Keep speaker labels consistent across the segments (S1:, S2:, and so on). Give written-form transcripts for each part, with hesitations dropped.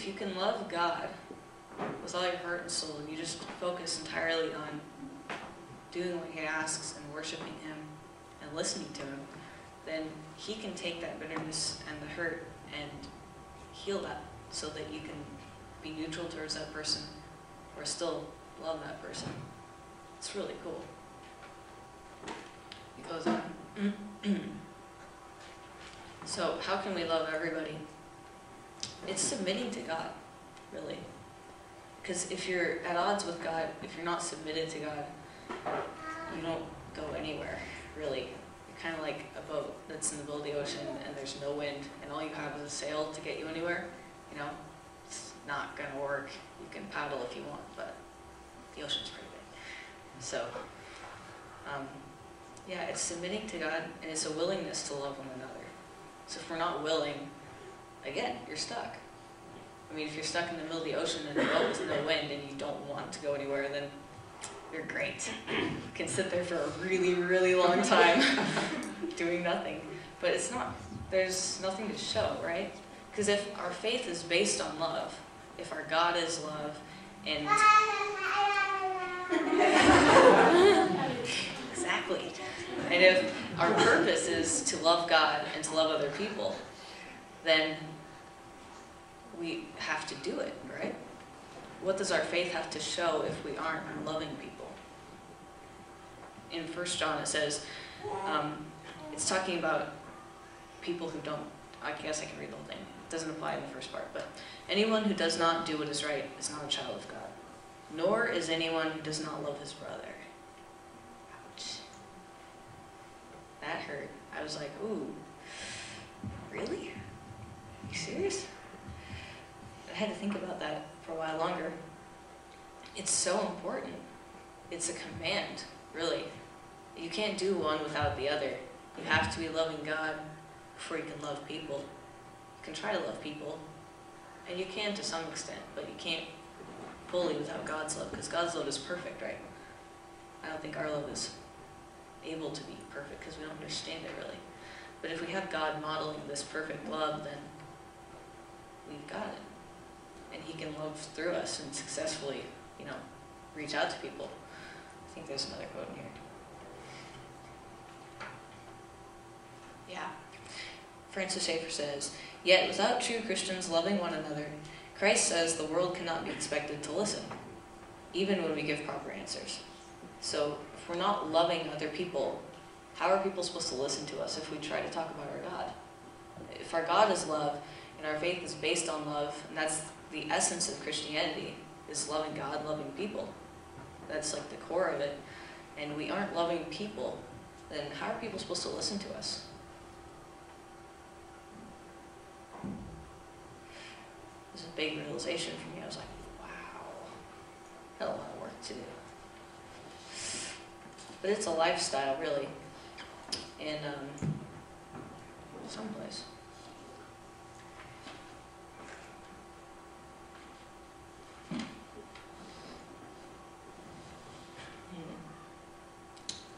S1: if you can love God with all your heart and soul, and you just focus entirely on doing what he asks and worshiping him and listening to him, then he can take that bitterness and the hurt and heal that so that you can be neutral towards that person or still love that person. It's really cool. It goes on. So how can we love everybody? It's submitting to God, really. Because if you're at odds with God, if you're not submitted to God, you don't go anywhere, really. You're kind of like a boat that's in the middle of the ocean and there's no wind and all you have is a sail to get you anywhere. You know, it's not going to work. You can paddle if you want, but the ocean's pretty big. So, yeah, it's submitting to God, and it's a willingness to love one another. So if we're not willing, again, you're stuck. I mean, if you're stuck in the middle of the ocean in a boat with no wind and you don't want to go anywhere, then you're great. You can sit there for a really, really long time doing nothing. But it's not, there's nothing to show, right? Because if our faith is based on love, if our God is love, and exactly. And if our purpose is to love God and to love other people, then we have to do it, right? What does our faith have to show if we aren't loving people? In 1 John it says, it's talking about people who don't, I guess I can read the whole thing. It doesn't apply in the first part, but anyone who does not do what is right is not a child of God, nor is anyone who does not love his brother. Ouch. That hurt. I was like, ooh, really? Are you serious? I had to think about that for a while longer. It's so important. It's a command, really. You can't do one without the other. You have to be loving God before you can love people. You can try to love people, and you can to some extent, but you can't fully without God's love, because God's love is perfect, right? I don't think our love is able to be perfect because we don't understand it really. But if we have God modeling this perfect love, then we've got it. And he can love through us and successfully, you know, reach out to people. I think there's another quote in here. Yeah. Francis Schaeffer says, "Yet without true Christians loving one another, Christ says the world cannot be expected to listen, even when we give proper answers." So if we're not loving other people, how are people supposed to listen to us if we try to talk about our God? If our God is love, and our faith is based on love, and that's the essence of Christianity, is loving God, loving people. That's like the core of it. And we aren't loving people, then how are people supposed to listen to us? It was a big realization for me. I was like, wow, I had a lot of work to do. But it's a lifestyle, really, in someplace.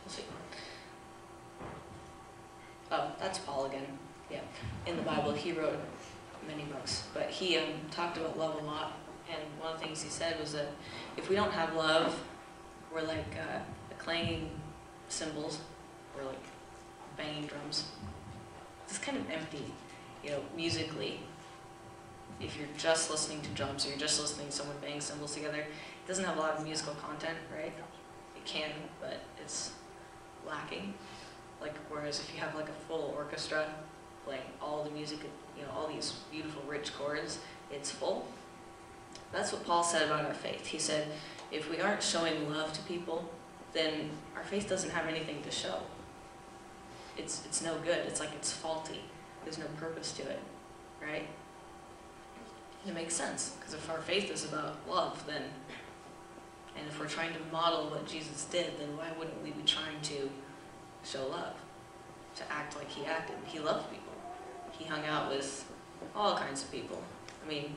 S1: Let's see. Oh, that's Paul again. Yeah, in the Bible, he wrote many books, but he talked about love a lot. And one of the things he said was that if we don't have love, we're like clanging cymbals, or like banging drums. It's kind of empty, you know, musically. If you're just listening to drums or you're just listening to someone bang cymbals together, it doesn't have a lot of musical content, right? It can, but it's lacking. Like, whereas if you have like a full orchestra playing all the music, you know, all these beautiful rich chords, it's full. That's what Paul said about our faith. He said, if we aren't showing love to people, then our faith doesn't have anything to show. It's no good. It's like it's faulty. There's no purpose to it, right? And it makes sense, because if our faith is about love, then, and if we're trying to model what Jesus did, then why wouldn't we be trying to show love? To act like he acted. He loved people. He hung out with all kinds of people. I mean,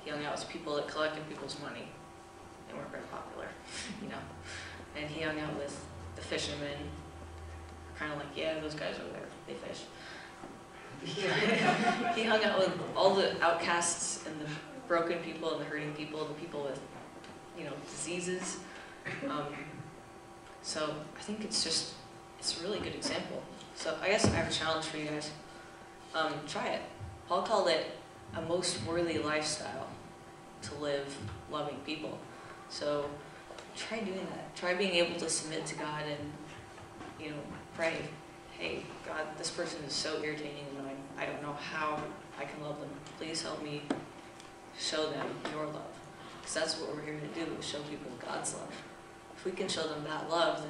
S1: he hung out with people that collected people's money. They weren't very popular, you know. And he hung out with the fishermen, kind of like, yeah, those guys over there, they fish. He hung out with all the outcasts and broken people and the hurting people, the people with, diseases. So I think it's a really good example. So I guess I have a challenge for you guys. Try it. Paul called it a most worthy lifestyle to live loving people. So try doing that. Try being able to submit to God and, pray, hey, God, this person is so irritating and annoying. I don't know how I can love them. Please help me show them your love. Because that's what we're here to do, is show people God's love. If we can show them that love,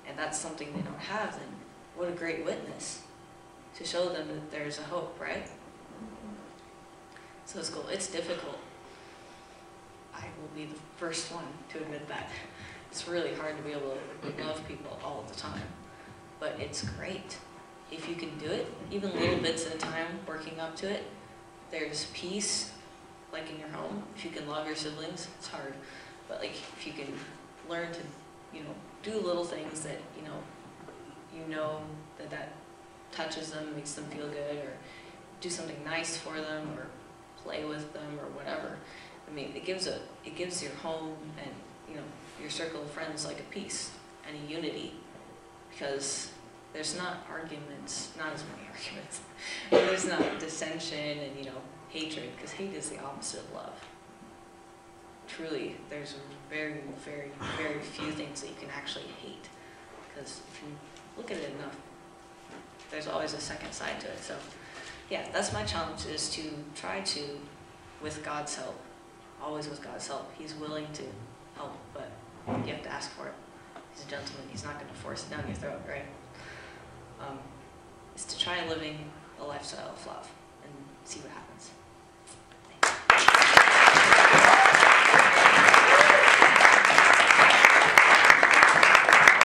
S1: and that's something they don't have, then what a great witness to show them that there's a hope, right? So it's cool. It's difficult. I will be the first one to admit that. It's really hard to be able to love people all the time. But it's great. If you can do it, even little bits at a time, working up to it, there's peace, like in your home. If you can love your siblings, it's hard. But like, if you can learn to, do little things that, that touches them, makes them feel good, or do something nice for them, or play with them, or whatever. I mean, it gives your home and, your circle of friends like a peace and a unity, because there's not arguments, not as many arguments. There's not dissension and, hatred, because hate is the opposite of love. Truly, there's very, very, very few things that you can actually hate, because if you look at it enough, there's always a second side to it. So, yeah, that's my challenge, is to try to, with God's help, always with God's help. He's willing to help, but you have to ask for it. He's a gentleman. He's not going to force it down your throat, right? Is to try living a lifestyle of love and see what happens.